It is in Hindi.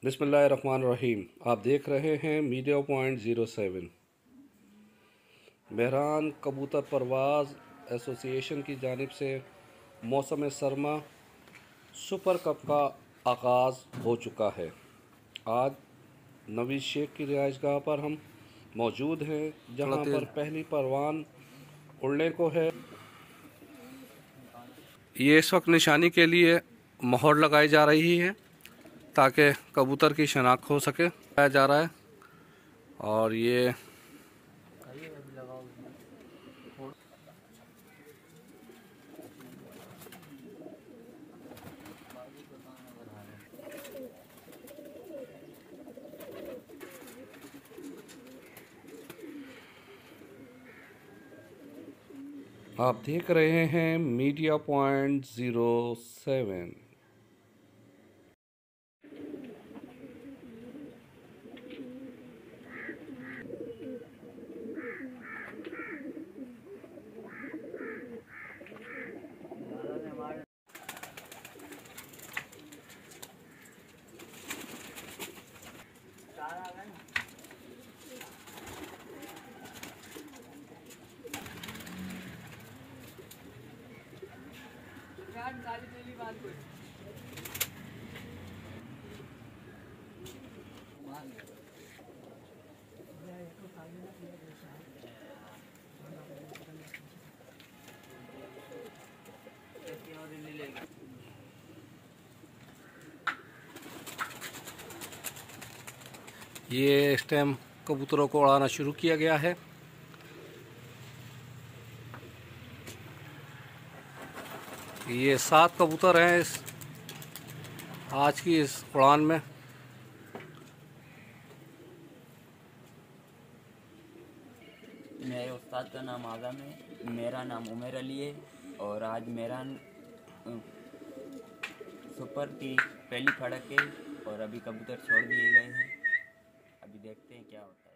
बिस्मिल्लाहिर्रहमानिर्रहीम। आप देख रहे हैं मीडिया पॉइंट 07। बहरान कबूतर परवाज़ एसोसिएशन की जानिब से मौसम सरमा सुपर कप का आगाज़ हो चुका है। आज नवीद शेख की रिहाइशगाह पर हम मौजूद हैं, जहां पर पहली परवान उड़ने को है। ये इस वक्त निशानी के लिए मोहर लगाई जा रही है ताकि कबूतर की शनाख्त हो सके। लगाया जा रहा है और ये आप देख रहे हैं मीडिया पॉइंट 07। ये इस टाइम कबूतरों को उड़ाना शुरू किया गया है। ये 7 कबूतर हैं इस आज की इस उड़ान में। मेरे उस्ताद का नाम आज़म है, मेरा नाम उमर अली है और आज मेरा सुपर की पहली फड़क है और अभी कबूतर छोड़ दिए गए हैं। अभी देखते हैं क्या होता है।